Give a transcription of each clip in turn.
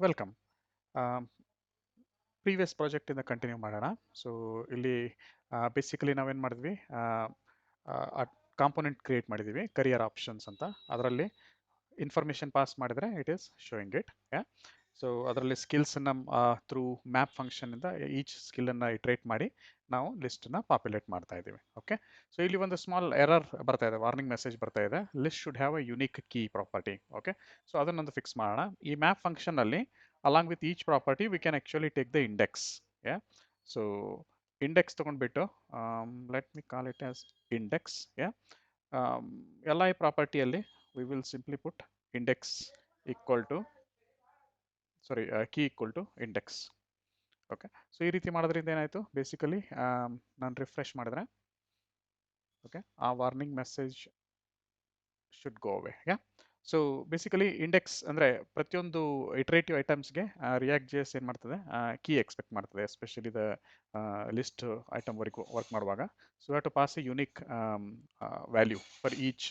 Welcome. Previous ಪ್ರಾಜೆಕ್ಟಿಂದ continue ಮಾಡೋಣ. So ಇಲ್ಲಿ basically ನಾವೇನು ಮಾಡಿದ್ವಿ, ಕಾಂಪೊನೆಂಟ್ ಕ್ರಿಯೇಟ್ ಮಾಡಿದ್ದೀವಿ, ಕರಿಯರ್ ಆಪ್ಷನ್ಸ್ ಅಂತ. ಅದರಲ್ಲಿ ಇನ್ಫಾರ್ಮೇಷನ್ ಪಾಸ್ ಮಾಡಿದರೆ it is showing it. So ಅದರಲ್ಲಿ ಸ್ಕಿಲ್ಸನ್ನು ಥ್ರೂ ಮ್ಯಾಪ್ ಫಂಕ್ಷನಿಂದ ಈಚ್ ಸ್ಕಿಲ್ಲನ್ನು ಇಟ್ರೇಟ್ ಮಾಡಿ ನಾವು ಲಿಸ್ಟನ್ನು ಪಾಪ್ಯುಲೇಟ್ ಮಾಡ್ತಾ ಇದ್ದೀವಿ. ಓಕೆ, ಸೊ ಇಲ್ಲಿ ಒಂದು ಸ್ಮಾಲ್ ಎರರ್ ಬರ್ತಾ ಇದೆ, ವಾರ್ನಿಂಗ್ ಮೆಸೇಜ್ ಬರ್ತಾ ಇದೆ, list should have a unique key property. Okay, so ಅದನ್ನೊಂದು ಫಿಕ್ಸ್ ಮಾಡೋಣ. ಈ ಮ್ಯಾಪ್ ಫಂಕ್ಷನಲ್ಲಿ along with each property we can actually take the index. So index ತಗೊಂಡ್ಬಿಟ್ಟು let me call it as index. ಎಲ್ಲ ಈ ಪ್ರಾಪರ್ಟಿಯಲ್ಲಿ we will simply put index equal to key equal to index. Okay, so ಈ ರೀತಿ ಮಾಡೋದ್ರಿಂದ ಏನಾಯಿತು, basically ನಾನು refresh ಮಾಡಿದ್ರೆ ಓಕೆ ಆ warning message should go away. So basically index ಅಂದರೆ ಪ್ರತಿಯೊಂದು ಇಟ್ರೇಟಿವ್ ಐಟಮ್ಸ್ಗೆ ರಿಯಾಕ್ಟ್ ಜೆ ಎಸ್ ಏನು ಮಾಡ್ತದೆ, ಕೀ ಎಕ್ಸ್ಪೆಕ್ಟ್ ಮಾಡ್ತದೆ, ಎಸ್ಪೆಷಲಿ ದ ಲಿಸ್ಟ್ ಐಟಮ್ವರೆಗೂ ವರ್ಕ್ ಮಾಡುವಾಗ. So have to pass a unique value for each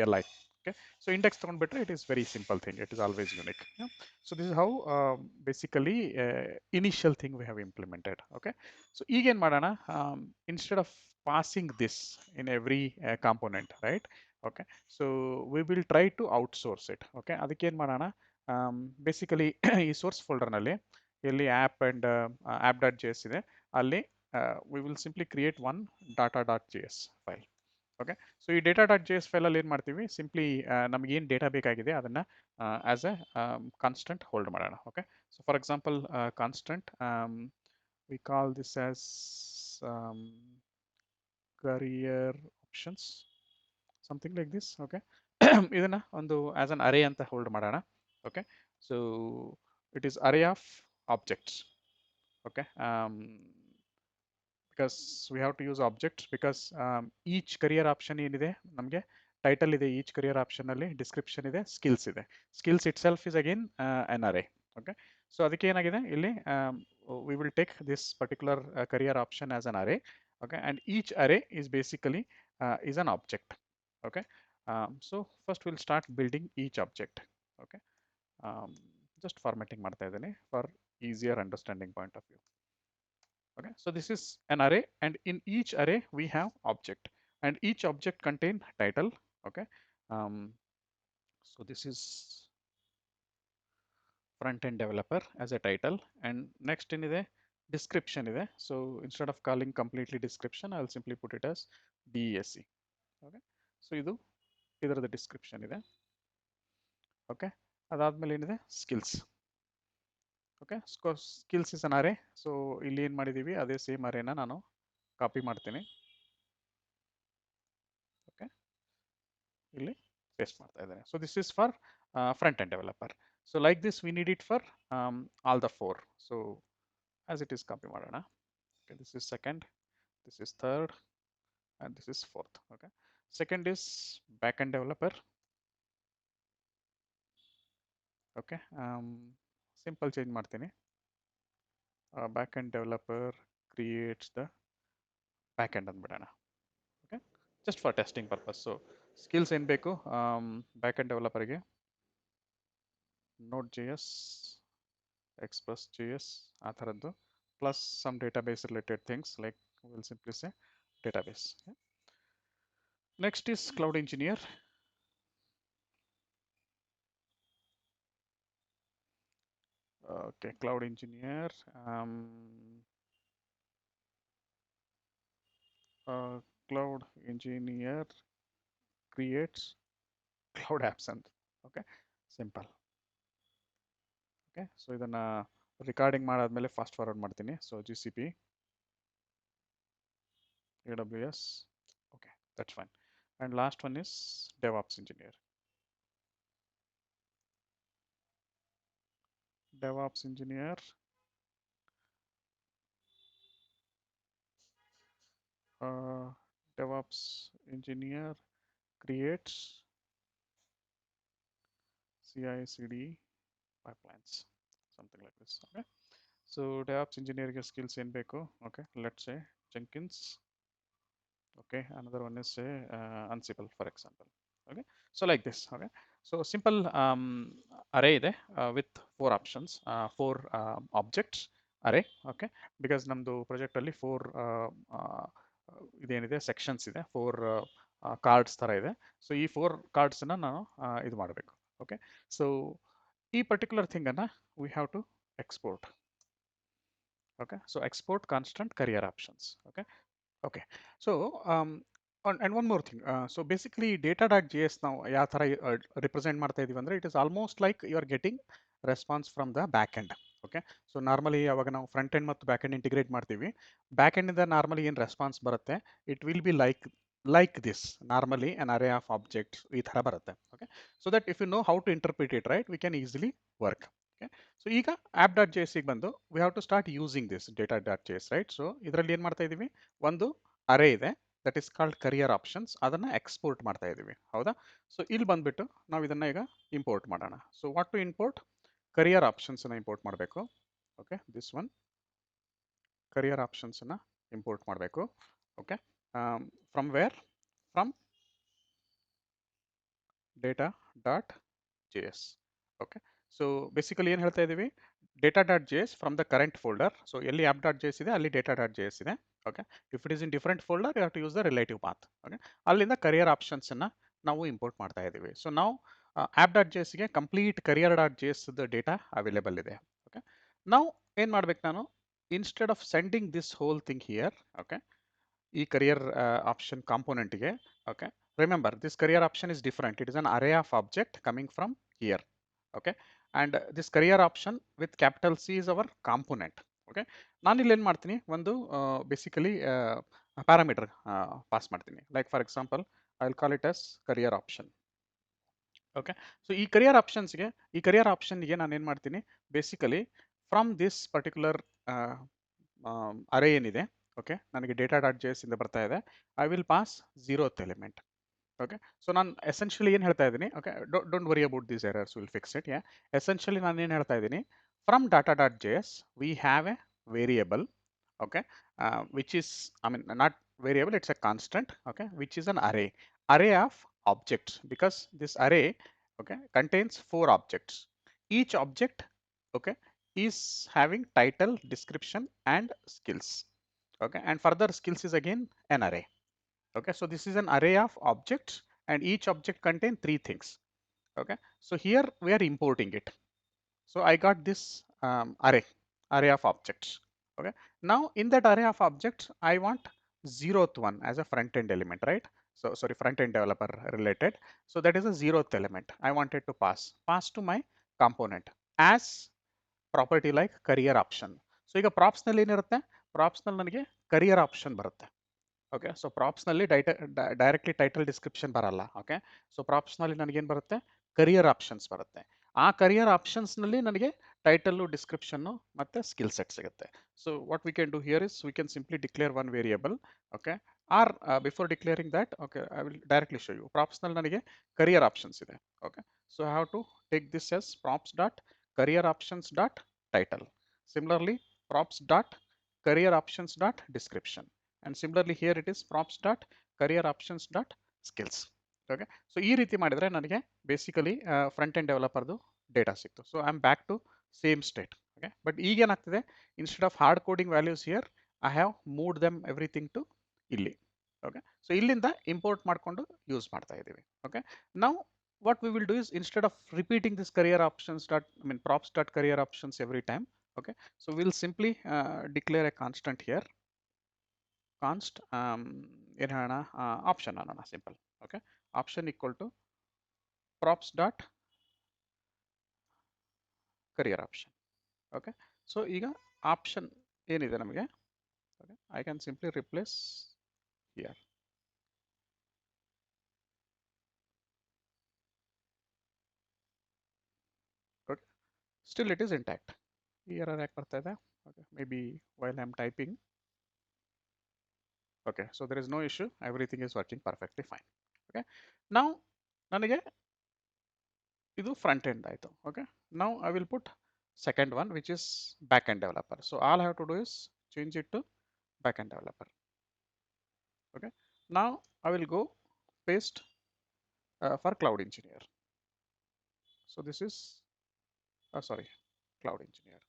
L I. Okay, so index ತೊಗೊಂಡ್ಬಿಟ್ರೆ it is very simple thing, it is always unique. So this is how basically initial thing we have implemented. Okay, so ಈಗೇನು ಮಾಡೋಣ, instead of passing this in every component, right? Okay, so we will try to outsource it. Okay, ಅದಕ್ಕೇನು ಮಾಡೋಣ, basically ಈ source ಫೋಲ್ಡರ್ನಲ್ಲಿ ಎಲ್ಲಿ app and app dot J S ಇದೆ, ಅಲ್ಲಿ we will simply create one data dot J S file. Okay, so ಈ data dot J S ಫೈಲಲ್ಲಿ ಏನು ಮಾಡ್ತೀವಿ, ಸಿಂಪ್ಲಿ ನಮಗೇನು ಡೇಟಾ ಬೇಕಾಗಿದೆ ಅದನ್ನು ಆ್ಯಸ್ ಎ ಕಾನ್ಸ್ಟೆಂಟ್ ಹೋಲ್ಡ್ ಮಾಡೋಣ. Okay, so for example constant we call this as career options, something like this. Okay, ಇದನ್ನು ಒಂದು ಆಸ್ ಅನ್ ಅರೇ ಅಂತ ಹೋಲ್ಡ್ ಮಾಡೋಣ. Okay, so it is array of objects. Okay, because we have to use objects because each career option ಏನಿದೆ ನಮಗೆ title ಇದೆ, each career option ಅಲ್ಲಿ description ಇದೆ, skills ಇದೆ. Skills it self is again an array. Okay, so ಅದಕ್ಕೆ ಏನಾಗಿದೆ ಇಲ್ಲಿ, we will take this particular career option as an array. Okay, and each array is basically is an object. Okay, so first we'll start building each object. Okay, just formatting ಮಾಡ್ತಾ ಇದ್ದೀನಿ for easier understanding point of view. Okay, so this is an array, and in each array we have object, and each object contain title. Okay, so this is front end developer as a title, and next in ಇದೆ description ಇದೆ. So instead of calling completely description, I will simply put it as DESC. Okay, so ಇದು ಇದರದ description ಇದೆ. Okay, ಅದಾದ್ಮೇಲೆ ಏನಿದೆ skills. Okay, skills is an array. So ಇಲ್ಲಿ ಏನು ಮಾಡಿದ್ದೀವಿ, ಅದೇ ಸೇಮ್ ಅರೇನ ನಾನು ಕಾಪಿ ಮಾಡ್ತೀನಿ. ಓಕೆ, ಇಲ್ಲಿ ಪೇಸ್ಟ್ ಮಾಡ್ತಾ ಇದ್ದೇನೆ. So this is for front end developer. So like this we need it for all the four. So as it is copy ಮಾಡೋಣ. Okay, this is second, this is third, and this is fourth. Okay, second is back end developer. Okay, simple change ಮಾಡ್ತೀನಿ. Back end developer creates the back end ಅಂದ್ಬಿಡೋಣ. Okay, just for testing purpose. So skills ಏನು ಬೇಕು back end ಡೆವಲಪರ್ಗೆ, node J S, express J S, ಆ ಥರದ್ದು, plus some database related things like will simply say database. Next is cloud engineer. Okay, cloud engineer, cloud engineer creates cloud apps ಅಂತ. Okay, simple. Okay, so ಇದನ್ನು recording ಮಾಡಾದ್ಮೇಲೆ fast forward ಮಾಡ್ತೀನಿ. So GCP, AWS. Okay, that's fine. And last one is DevOps engineer. DevOps engineer, DevOps engineer creates CI/CD pipelines, something like this. Okay, so DevOps engineer skills in beko. Okay, let's say Jenkins. Okay, another one is say Ansible, for example. Okay, so like this. Okay, so simple array ಇದೆ with four options, four objects array. Okay, because ನಮ್ದು project ಅಲ್ಲಿ four ಇದೇನಿದೆ sections ಇದೆ, four cards ತರ ಇದೆ. So ಈ four cards ಅನ್ನ ನಾನು ಇದು ಮಾಡಬೇಕು. ಓಕೆ, ಸೊ ಈ ಪರ್ಟಿಕ್ಯುಲರ್ ಥಿಂಗ್ ಅನ್ನ we have to export. Okay, so export constant career options. Okay, okay, so and one more thing, so basically data.js ನಾವು ಯಾವ ತರ represent ಮಾಡ್ತಾ ಇದೀವಿ ಅಂದ್ರೆ, it is almost like you are getting response from the back end. Okay, so normally ಯಾವಾಗ ನಾವು front end ಮತ್ತು back end integrate ಮಾಡ್ತೀವಿ, ಬ್ಯಾಕ್ ಎಂಡ್ ಇಂದ ನಾರ್ಮಲಿ ಏನು ರೆಸ್ಪಾನ್ಸ್ ಬರುತ್ತೆ, it will be like this, normally an array of objects ಈ ತರ ಬರುತ್ತೆ. Okay, so that if you know how to interpret it, right, we can easily work. Okay, so ಈಗ app.js ಗೆ ಬಂದು we have to start using this data.js, right? So ಇದರಲ್ಲಿ ಏನು ಮಾಡ್ತಾ ಇದೀವಿ, ಒಂದು ಅರೇ ಇದೆ that is called career options, ಅದನ್ನ ಎಕ್ಸ್ಪೋರ್ಟ್ ಮಾಡ್ತಾ ಇದೀವಿ. ಹೌದಾ? ಸೊ ಇಲ್ಲಿ ಬಂದ್ಬಿಟ್ಟು ನಾವು ಇದನ್ನ ಈಗ ಇಂಪೋರ್ಟ್ ಮಾಡೋಣ. So what to import, career options ಅನ್ನ ಇಂಪೋರ್ಟ್ ಮಾಡಬೇಕು. Okay, this one career options ಅನ್ನ ಇಂಪೋರ್ಟ್ ಮಾಡಬೇಕು. Okay, from where, from data.js. Okay, so basically ಏನು ಹೇಳ್ತಾ ಇದೀವಿ, data.js from the current folder. So ಎಲ್ಲಿ app.js ಇದೆ ಅಲ್ಲಿ data.js ಇದೆ. Okay, if it is in different folder you have to use the relative path. Okay, ಅಲ್ಲಿಂದ career options ಅನ್ನ ನಾವು ಇಂಪೋರ್ಟ್ ಮಾಡ್ತಾ ಇದೀವಿ. ಸೊ ನಾವು app.js ಗೆ ಕಂಪ್ಲೀಟ್ ಕರಿಯರ್.js ಡೇಟಾ ಅವೈಲೇಬಲ್ ಇದೆ. ಓಕೆ, ನಾವು ಏನ್ ಮಾಡ್ಬೇಕು, ನಾನು instead of sending this whole thing here, okay, ಈ ಕರಿಯರ್ ಆಪ್ಷನ್ ಕಾಂಪೋನೆಂಟ್ಗೆ, okay, remember this career option is different, it is an array of object coming from here. Okay, and this career option with capital C is our component. Okay, ನಾನು ಇಲ್ಲಿ ಏನು ಮಾಡ್ತೀನಿ, ಒಂದು basically parameter pass ಮಾಡ್ತೀನಿ. Like for example I will call it as career option. Okay, so ಈ career ಆಪ್ಷನ್ಸ್ಗೆ, ಈ career ಆಪ್ಷನ್ಗೆ ನಾನು ಏನು ಮಾಡ್ತೀನಿ, ಬೇಸಿಕಲಿ ಫ್ರಮ್ ದಿಸ್ ಪರ್ಟಿಕ್ಯುಲರ್ ಅರೇ ಏನಿದೆ, ಓಕೆ, ನನಗೆ data.js ಇಂದ ಬರ್ತಾ ಇದೆ, I will pass 0th element. Okay, so ನಾನು ಎಸೆನ್ಷಿಯಲಿ ಏನು ಹೇಳ್ತಾ ಇದ್ದೀನಿ, okay, don't worry about these errors, will fix it. Yeah, essentially ನಾನು ಏನು ಹೇಳ್ತಾ ಇದ್ದೀನಿ, from data.js we have A variable, okay, which is, I mean, not variable, it's a constant, okay, which is an array of objects, because this array, okay, contains four objects. Each object, okay, is having title, description and skills. Okay, and further skills is again an array. Okay, so this is an array of objects and each object contain three things. Okay, so here we are importing it. So I got this array of objects. Okay, now in that array of objects I want 0th one as a front end element, right? So sorry, front end developer related. So that is a 0th element I wanted to pass to my component as property like career option. So ಈಗ props ನಲ್ಲಿ ಏನಿರುತ್ತೆ, props ನಲ್ಲಿ ನನಗೆ career option ಬರುತ್ತೆ. Okay, so props ನಲ್ಲಿ directly title description ಬರಲ್ಲ. Okay, so props ನಲ್ಲಿ ನನಗೇನು ಬರುತ್ತೆ, ಕರಿಯರ್ ಆಪ್ಷನ್ಸ್ ಬರುತ್ತೆ. ಆ ಕರಿಯರ್ ಆಪ್ಷನ್ಸ್ ನಲ್ಲಿ ನನಗೆ ಟೈಟಲ್, ಡಿಸ್ಕ್ರಿಪ್ಷನ್ ಮತ್ತೆ ಸ್ಕಿಲ್ ಸೆಟ್ ಸಿಗುತ್ತೆ. So what we can do here is we can simply declare one variable. Okay, or before declaring that, okay, I will directly show you. Props ನಲ್ಲಿ ನನಗೆ career options ಇದೆ. Okay, so I have to take this as props dot career options dot title. Similarly props dot career options dot description. And similarly here it is props dot career options dot skills. Okay, so ಈ ರೀತಿ ಮಾಡಿದ್ರೆ ನನಗೆ basically front end ಡೆವಲಪರ್ದು data ಸಿಕ್ತು. So I am back to same state. Okay, but ಈಗ ಏನಾಗ್ತಿದೆ, instead of hard coding values here I have moved them everything to ಇಲ್ಲಿ. Okay, so ಇಲ್ಲಿಂದ ಇಂಪೋರ್ಟ್ ಮಾಡಿಕೊಂಡು ಯೂಸ್ ಮಾಡ್ತಾ ಇದ್ದೀವಿ. ಓಕೆ, ನಾವು what we will do is, instead of repeating this career options dot, I mean props dot career options every time, okay, so we'll simply declare a constant here, const ಏನು ಹೇಳೋಣ, option ಅನ್ನೋಣ, simple. Okay, option equal to props dot career option. Okay, so ಈಗ option ಏನಿದೆ ನಮಗೆ, okay, I can simply replace here. Okay, still it is intact. ಈ error ಯಾಕೆ ಬರ್ತಾ ಇದೆ? Okay, maybe while I am typing. Okay, so there is no issue, everything is working perfectly fine. Okay, now ನನಗೆ ಇದು front end ಆಯಿತು. Okay, now I will put second one which is back end developer. So all I have to do is change it to back end developer. Okay, now I will go paste for cloud engineer. So this is sorry, cloud engineer.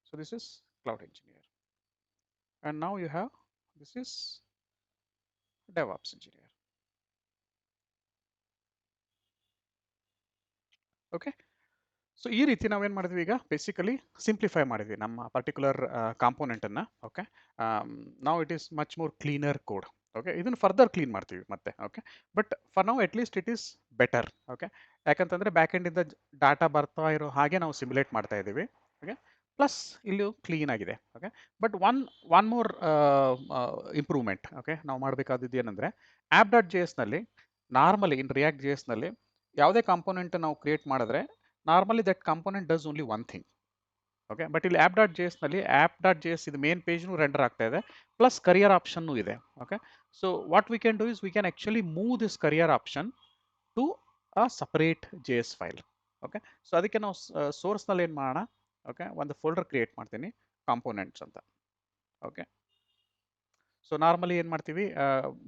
So this is cloud engineer, and now you have this is DevOps engineer. Okay. So ಈ ರೀತಿ ನಾವೇನು ಮಾಡಿದ್ವಿ ಈಗ basically simplify ಮಾಡಿದ್ವಿ ನಮ್ಮ particular ಕಾಂಪೋನೆಂಟನ್ನು. Okay, ನಾವು it is much more cleaner code. Okay, ಇದನ್ನು further clean ಮಾಡ್ತೀವಿ ಮತ್ತೆ. Okay, but for now at least it is better. Okay, ಯಾಕಂತಂದರೆ ಬ್ಯಾಕ್ ಎಂಡಿಂದ ಡಾಟಾ ಬರ್ತಾ ಇರೋ ಹಾಗೆ ನಾವು ಸಿಮ್ಯುಲೇಟ್ ಮಾಡ್ತಾ ಇದ್ದೀವಿ. ಓಕೆ, ಪ್ಲಸ್ ಇಲ್ಲೂ ಕ್ಲೀನ್ ಆಗಿದೆ. Okay, but one more improvement okay ನಾವು ಮಾಡಬೇಕಾದದ್ದು ಏನಂದರೆ app dot J ಎಸ್ನಲ್ಲಿ normally in react J ಎಸ್ನಲ್ಲಿ ಯಾವುದೇ ಕಾಂಪೋನೆಂಟ್ ನಾವು ಕ್ರಿಯೇಟ್ ಮಾಡಿದ್ರೆ normally that component does only one thing. Okay, but ಇಲ್ಲಿ app.js ನಲ್ಲಿ app.js ಇದು ಮೇನ್ ಪೇಜ್ ರೆಂಡರ್ ಆಗ್ತಾ ಇದೆ, ಪ್ಲಸ್ ಕರಿಯರ್ ಆಪ್ಷನ್ ಇದೆ. Okay, so what we can do is we can actually move this career option to a separate JS file. Okay, so ಅದಕ್ಕೆ ನಾವು ಸೋರ್ಸ್ನಲ್ಲಿ ಏನು ಮಾಡೋಣ, ಓಕೆ ಒಂದು ಫೋಲ್ಡರ್ ಕ್ರಿಯೇಟ್ ಮಾಡ್ತೀನಿ ಕಾಂಪೋನೆಂಟ್ಸ್ ಅಂತ. ಓಕೆ, ಸೊ ನಾರ್ಮಲಿ ಏನು ಮಾಡ್ತೀವಿ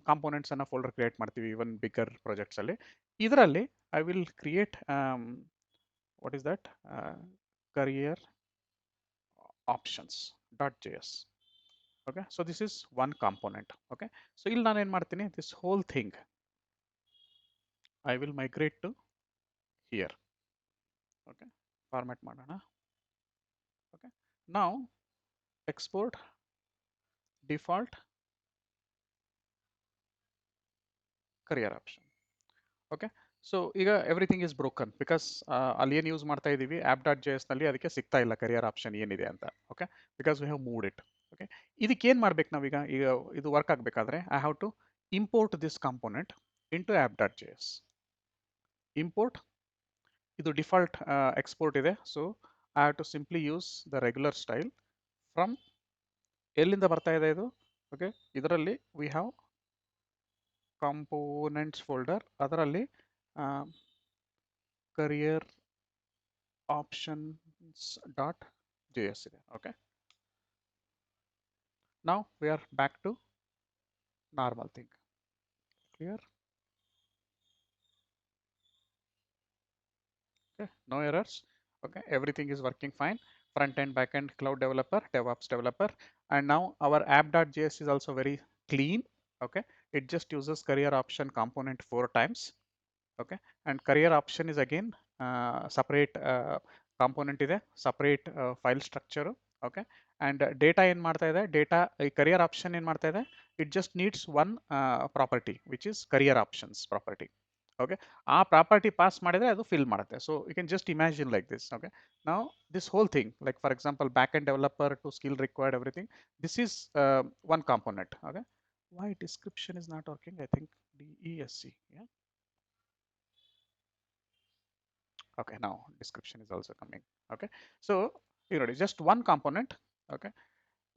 ಕಾಂಪೋನೆಂಟ್ಸ್ ಅನ್ನ ಫೋಲ್ಡರ್ ಕ್ರಿಯೇಟ್ ಮಾಡ್ತೀವಿ ಇವನ್ ಬಿಗರ್ ಪ್ರಾಜೆಕ್ಟ್ಸ್ ಅಲ್ಲಿ. ಇದರಲ್ಲಿ I will create what is that career options.js. okay, so this is one component. okay, so ಇಲ್ಲಿ ನಾನು ಏನು ಮಾಡ್ತೀನಿ, this whole thing I will migrate to here. okay, format ಮಾಡೋಣ. okay, now export default career option. okay, so ಈಗ everything is broken because ಅಲ್ಲಿ ಏನು use ಮಾಡ್ತಾ ಇದ್ದೀವಿ app.js ನಲ್ಲಿ ಅದಕ್ಕೆ ಸಿಗ್ತಾ ಇಲ್ಲ ಕರಿಯರ್ ಆಪ್ಷನ್ ಏನಿದೆ ಅಂತ. Okay, because we have moved it. Okay, ಇದಕ್ಕೆ ಏನು ಮಾಡ್ಬೇಕು ನಾವೀಗ, ಈಗ ಇದು ವರ್ಕ್ ಆಗಬೇಕಾದ್ರೆ I have to import this component into app.js. Import, ಇದು ಡಿಫಾಲ್ಟ್ ಎಕ್ಸ್ಪೋರ್ಟ್ ಇದೆ, so I have to simply use the regular style from ಎಲ್ಲಿಂದ ಬರ್ತಾ ಇದೆ ಇದು. ಓಕೆ, ಇದರಲ್ಲಿ ವಿ ಹ್ಯಾವ್ ಕಾಂಪೋನೆಂಟ್ಸ್ ಫೋಲ್ಡರ್, ಅದರಲ್ಲಿ career options.js ಇದೆ. okay, now we are back to normal thing. clear? okay, no errors. okay, everything is working fine. Front end, back end, cloud developer, DevOps developer, and now our app.js is also very clean. okay, it just uses career option component 4 times. okay, and career option is again separate component ಇದೆ, separate file structure. okay, and data ಏನು ಮಾಡ್ತಾ ಇದೆ, data ಈ career option ಏನು ಮಾಡ್ತಾ ಇದೆ, it just needs one property which is career options property. okay, ಆ property pass ಮಾಡಿದ್ರೆ ಅದು ಫಿಲ್ ಮಾಡುತ್ತೆ. So you can just imagine like this. Okay, ನಾವು this whole thing like for example back end developer to skill required everything, this is one component. Okay, why description is not working, I think DESC. yeah, okay, now description is also coming. okay, so you know just one component. okay,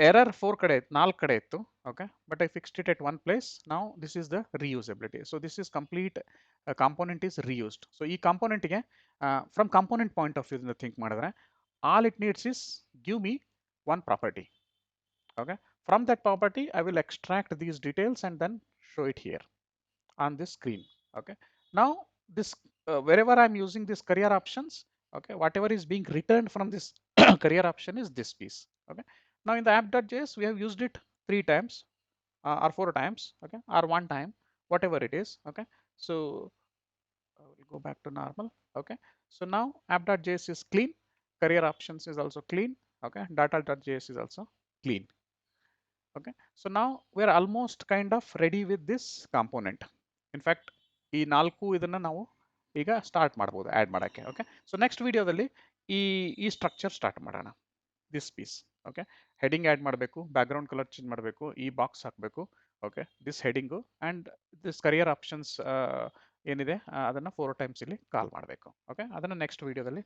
error 4 ಕಡೆ 4 ಕಡೆ ಇತ್ತು. okay, but I fixed it at one place. Now this is the reusability. So this is complete component is reused. So ಈ component ಗೆ from component point of view think ಮಾಡಿದ್ರೆ all it needs is give me one property. okay, from that property I will extract these details and then show it here on this screen. okay, now this wherever I'm using this career options, okay, whatever is being returned from this career option is this piece. okay, now in the app.js we have used it 3 times or 4 times. okay, or 1 time, whatever it is. okay, so we'll go back to normal. okay, so now app.js is clean, career options is also clean. okay, data.js is also clean. okay, so now we're almost kind of ready with this component. in fact ಈ 4 ಇದನ್ನ ನಾವು ಈಗ start ಮಾಡಬಹುದು add ಮಾಡಕ್ಕೆ. Okay, so next ವಿಡಿಯೋದಲ್ಲಿ ಈ structure start ಮಾಡೋಣ. This piece. Okay, heading add ಮಾಡಬೇಕು, ಬ್ಯಾಕ್ಗ್ರೌಂಡ್ ಕಲರ್ ಚೇಂಜ್ ಮಾಡಬೇಕು, ಈ ಬಾಕ್ಸ್ ಹಾಕಬೇಕು. Okay, this heading and this career options ಏನಿದೆ ಅದನ್ನ 4 ಟೈಮ್ಸ್ ಇಲ್ಲಿ ಕಾಲ್ ಮಾಡಬೇಕು. ಓಕೆ, ಅದನ್ನ ನೆಕ್ಸ್ಟ್ ವಿಡಿಯೋದಲ್ಲಿ